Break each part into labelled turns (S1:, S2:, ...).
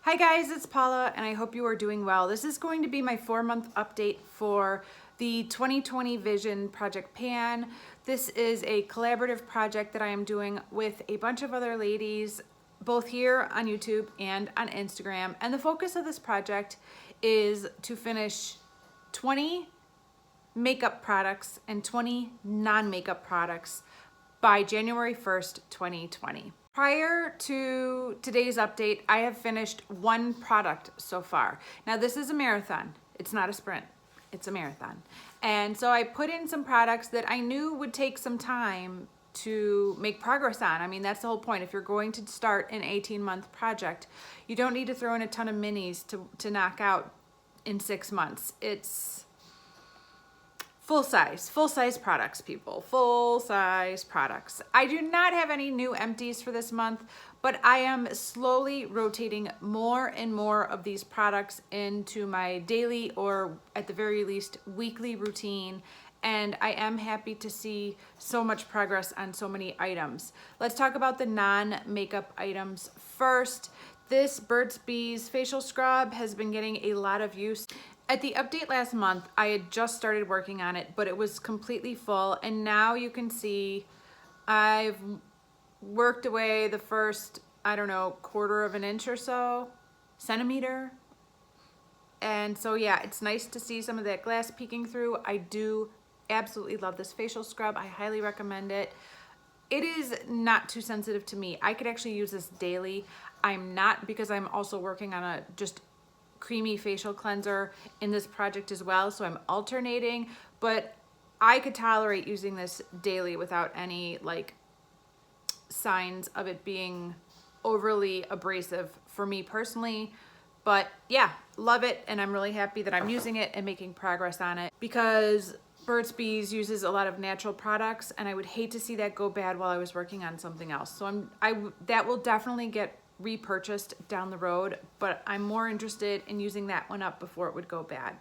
S1: Hi guys, it's Paula and I hope you are doing well. This is going to be my 4-month update for the 2020 Vision Project Pan. This is a collaborative project that I am doing with a bunch of other ladies, both here on YouTube and on Instagram. And the focus of this project is to finish 20 makeup products and 20 non-makeup products by January 1st, 2020. Prior to today's update, I have finished one product so far. Now this is a marathon. It's not a sprint, it's a marathon. And so I put in some products that I knew would take some time to make progress on. I mean, that's the whole point. If you're going to start an 18-month project, you don't need to throw in a ton of minis to knock out in 6 months. It's full size products, people, full size products. I do not have any new empties for this month, but I am slowly rotating more and more of these products into my daily or at the very least weekly routine. And I am happy to see so much progress on so many items. Let's talk about the non-makeup items first. This Burt's Bees facial scrub has been getting a lot of use. At the update last month, I had just started working on it, but it was completely full. And now you can see I've worked away the first, I don't know, quarter of an inch or so, centimeter. And so yeah, it's nice to see some of that glass peeking through. I do absolutely love this facial scrub. I highly recommend it. It is not too sensitive to me. I could actually use this daily. I'm not, because I'm also working on a just creamy facial cleanser in this project as well, so I'm alternating, but I could tolerate using this daily without any like signs of it being overly abrasive for me personally. But yeah, love it, and I'm really happy that I'm using it and making progress on it, because Burt's Bees uses a lot of natural products and I would hate to see that go bad while I was working on something else. So that will definitely get repurchased down the road, but I'm more interested in using that one up before it would go bad.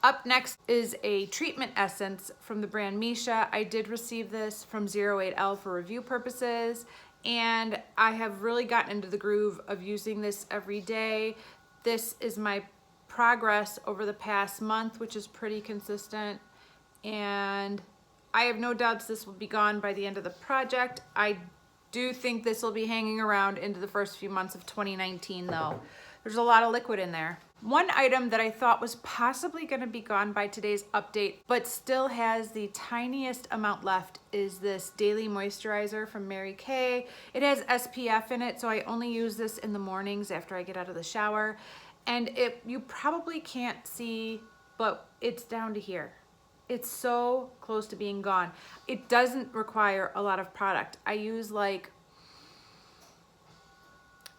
S1: Up next is a treatment essence from the brand Misha. I did receive this from 08L for review purposes, and I have really gotten into the groove of using this every day. This is my progress over the past month, which is pretty consistent, and I have no doubts this will be gone by the end of the project. I do think this will be hanging around into the first few months of 2019 though. There's a lot of liquid in there. One item that I thought was possibly going to be gone by today's update, but still has the tiniest amount left, is this daily moisturizer from Mary Kay. It has SPF in it, so I only use this in the mornings after I get out of the shower. And you probably can't see, but it's down to here. It's so close to being gone. It doesn't require a lot of product. I use like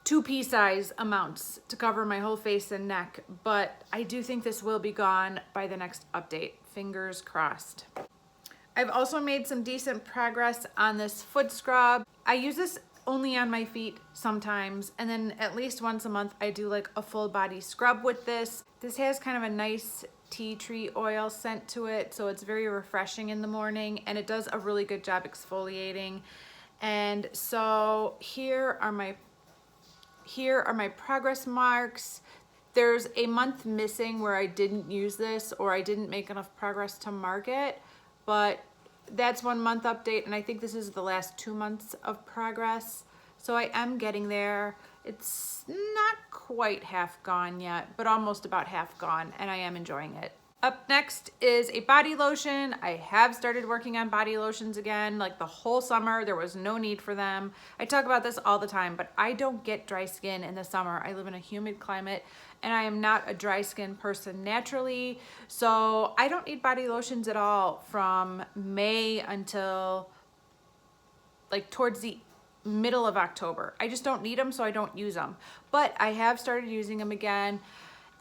S1: 2 pea size amounts to cover my whole face and neck, but I do think this will be gone by the next update. Fingers crossed. I've also made some decent progress on this foot scrub. I use this only on my feet sometimes, and then at least once a month I do like a full body scrub with this. This has kind of a nice tea tree oil scent to it, so it's very refreshing in the morning, and it does a really good job exfoliating. And so here are my progress marks. There's a month missing where I didn't use this or I didn't make enough progress to mark it, but that's 1 month update, and I think this is the last 2 months of progress. So I am getting there. It's not quite half gone yet, but almost about half gone, and I am enjoying it. Up next is a body lotion. I have started working on body lotions again. Like the whole summer, there was no need for them. I talk about this all the time, but I don't get dry skin in the summer. I live in a humid climate, and I am not a dry skin person naturally, so I don't need body lotions at all from May until like towards the middle of October. I just don't need them, so I don't use them. But I have started using them again,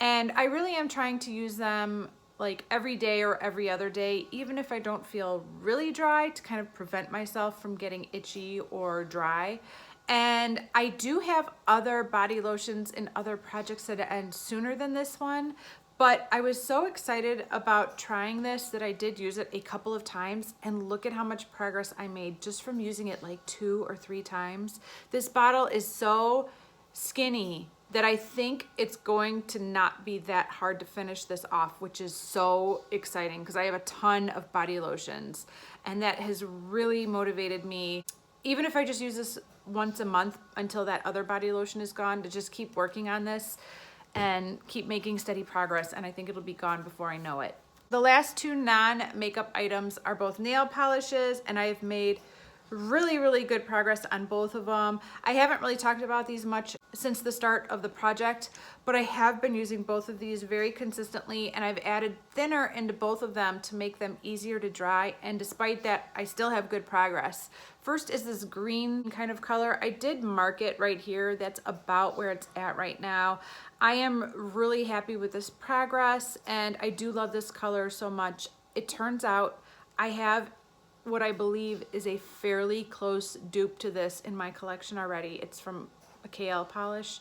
S1: and I really am trying to use them like every day or every other day, even if I don't feel really dry, to kind of prevent myself from getting itchy or dry. And I do have other body lotions and other projects that end sooner than this one, But I was so excited about trying this that I did use it a couple of times, and look at how much progress I made just from using it like 2 or 3 times. This bottle is so skinny that I think it's going to not be that hard to finish this off, which is so exciting because I have a ton of body lotions, and that has really motivated me, even if I just use this once a month until that other body lotion is gone, to just keep working on this and keep making steady progress, and I think it'll be gone before I know it. The last two non-makeup items are both nail polishes, and I've made really good progress on both of them. I haven't really talked about these much since the start of the project, but I have been using both of these very consistently, and I've added thinner into both of them to make them easier to dry, and despite that, I still have good progress. First is this green kind of color. I did mark it right here. That's about where it's at right now. I am really happy with this progress, and I do love this color so much. It turns out I have what I believe is a fairly close dupe to this in my collection already. It's from a KL polish.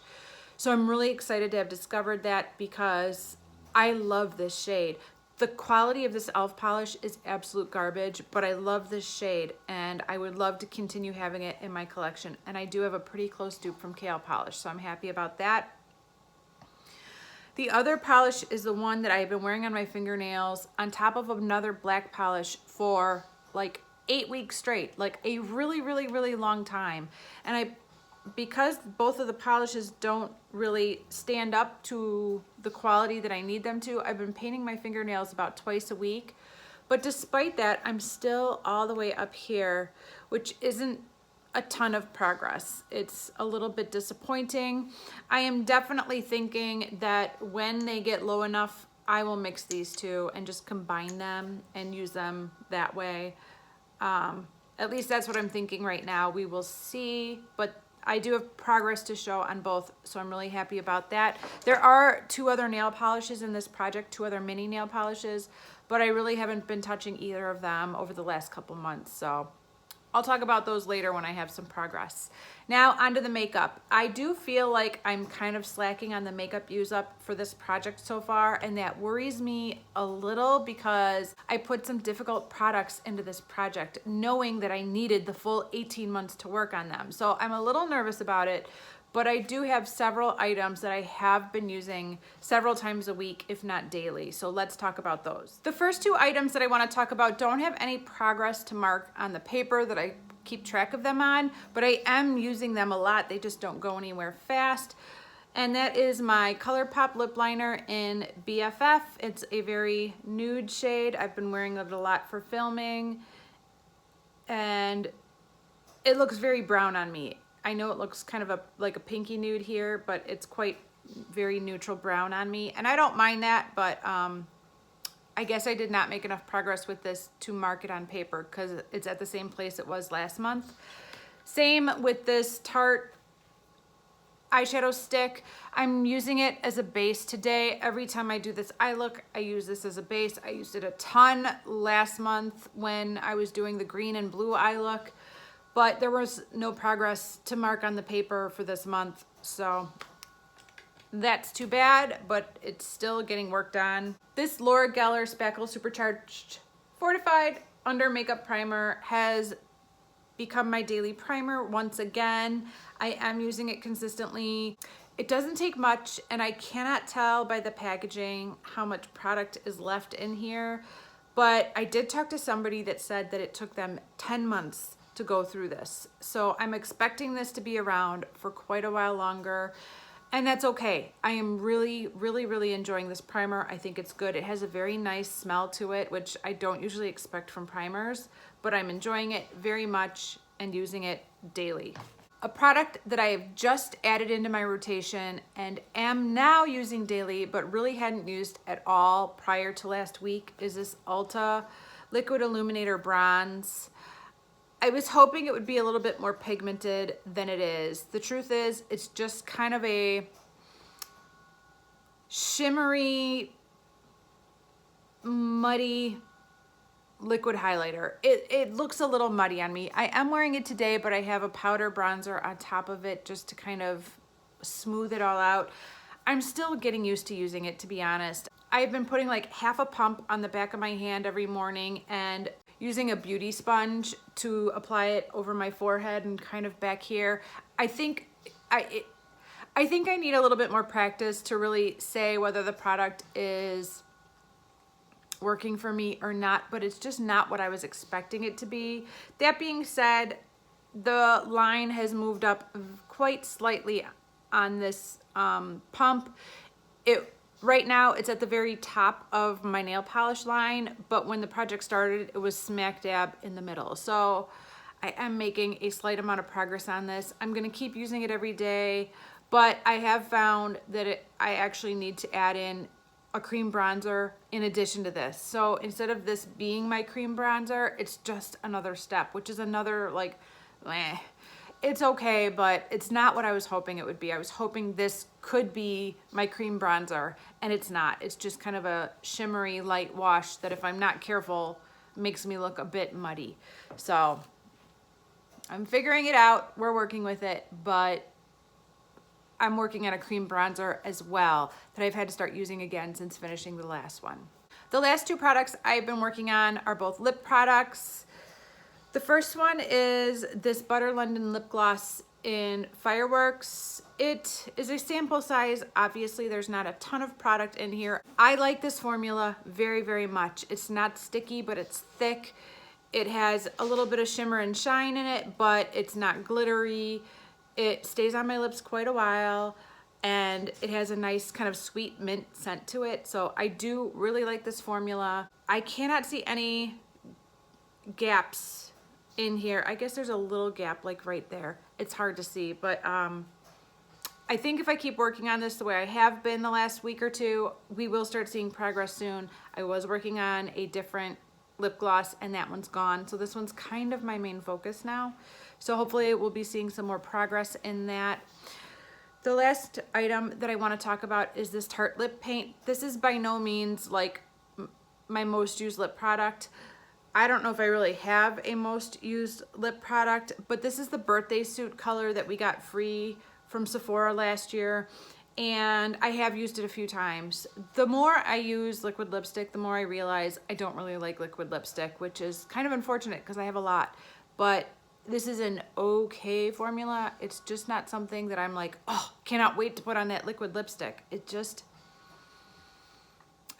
S1: So I'm really excited to have discovered that because I love this shade. The quality of this e.l.f. polish is absolute garbage, but I love this shade and I would love to continue having it in my collection. And I do have a pretty close dupe from KL polish, so I'm happy about that. The other polish is the one that I've been wearing on my fingernails on top of another black polish for like 8 weeks straight, like a really long time. And because both of the polishes don't really stand up to the quality that I need them to, I've been painting my fingernails about twice a week. But despite that, I'm still all the way up here, which isn't a ton of progress. It's a little bit disappointing. I am definitely thinking that when they get low enough, I will mix these two and just combine them and use them that way. At least that's what I'm thinking right now. We will see, but I do have progress to show on both, so I'm really happy about that. There are two other nail polishes in this project, two other mini nail polishes, but I really haven't been touching either of them over the last couple months, so I'll talk about those later when I have some progress. Now onto the makeup. I do feel like I'm kind of slacking on the makeup use up for this project so far, and that worries me a little because I put some difficult products into this project knowing that I needed the full 18 months to work on them. So I'm a little nervous about it, but I do have several items that I have been using several times a week, if not daily. So let's talk about those. The first two items that I want to talk about don't have any progress to mark on the paper that I keep track of them on, but I am using them a lot. They just don't go anywhere fast. And that is my ColourPop lip liner in BFF. It's a very nude shade. I've been wearing it a lot for filming, and it looks very brown on me. I know it looks kind of like a pinky nude here, but it's quite very neutral brown on me. And I don't mind that, but I guess I did not make enough progress with this to mark it on paper because it's at the same place it was last month. Same with this Tarte eyeshadow stick. I'm using it as a base today. Every time I do this eye look, I use this as a base. I used it a ton last month when I was doing the green and blue eye look, but there was no progress to mark on the paper for this month, so that's too bad, but it's still getting worked on. This Laura Geller Spackle Supercharged Fortified Under Makeup Primer has become my daily primer once again. I am using it consistently. It doesn't take much, and I cannot tell by the packaging how much product is left in here, but I did talk to somebody that said that it took them 10 months to go through this. So I'm expecting this to be around for quite a while longer, and that's okay. I am really enjoying this primer. I think it's good. It has a very nice smell to it, which I don't usually expect from primers, but I'm enjoying it very much and using it daily. A product that I have just added into my rotation and am now using daily, but really hadn't used at all prior to last week, is this Ulta Liquid Illuminator Bronze. I was hoping it would be a little bit more pigmented than it is. The truth is, it's just kind of a shimmery, muddy liquid highlighter. It looks a little muddy on me. I am wearing it today, but I have a powder bronzer on top of it just to kind of smooth it all out. I'm still getting used to using it, to be honest. I've been putting like half a pump on the back of my hand every morning and using a beauty sponge to apply it over my forehead and kind of back here. I think I think I need a little bit more practice to really say whether the product is working for me or not, but it's just not what I was expecting it to be. That being said, the line has moved up quite slightly on this pump. Right now it's at the very top of my nail polish line, but when the project started, it was smack dab in the middle. So I am making a slight amount of progress on this. I'm gonna keep using it every day, but I have found that I actually need to add in a cream bronzer in addition to this. So instead of this being my cream bronzer, it's just another step, which is another like, it's okay, but it's not what I was hoping it would be. I was hoping this could be my cream bronzer, and it's not. It's just kind of a shimmery light wash that, if I'm not careful, makes me look a bit muddy. So I'm figuring it out. We're working with it, but I'm working on a cream bronzer as well that I've had to start using again since finishing the last one. The last two products I've been working on are both lip products. The first one is this Butter London lip gloss in Fireworks. It is a sample size. Obviously, there's not a ton of product in here. I like this formula very, very much. It's not sticky, but it's thick. It has a little bit of shimmer and shine in it, but it's not glittery. It stays on my lips quite a while, and it has a nice kind of sweet mint scent to it. So I do really like this formula. I cannot see any gaps in here. I guess there's a little gap like right there. It's hard to see, but I think if I keep working on this the way I have been the last week or two, we will start seeing progress soon. I was working on a different lip gloss and that one's gone. So this one's kind of my main focus now. So hopefully we'll be seeing some more progress in that. The last item that I want to talk about is this Tarte lip paint. This is by no means like my most used lip product. I don't know if I really have a most used lip product, but this is the birthday suit color that we got free from Sephora last year, and I have used it a few times. The more I use liquid lipstick, the more I realize I don't really like liquid lipstick, which is kind of unfortunate because I have a lot, but this is an okay formula. It's just not something that I'm like, oh, cannot wait to put on that liquid lipstick.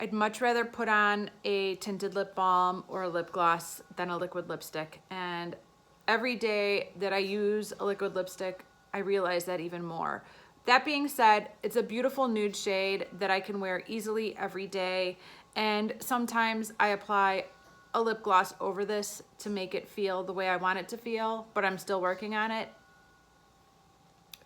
S1: I'd much rather put on a tinted lip balm or a lip gloss than a liquid lipstick. And every day that I use a liquid lipstick, I realize that even more. That being said, it's a beautiful nude shade that I can wear easily every day. And sometimes I apply a lip gloss over this to make it feel the way I want it to feel, but I'm still working on it.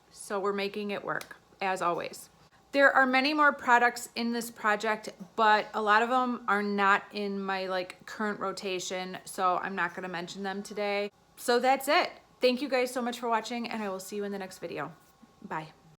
S1: So we're making it work, as always. There are many more products in this project, but a lot of them are not in my current rotation, so I'm not gonna mention them today. So that's it. Thank you guys so much for watching, and I will see you in the next video. Bye.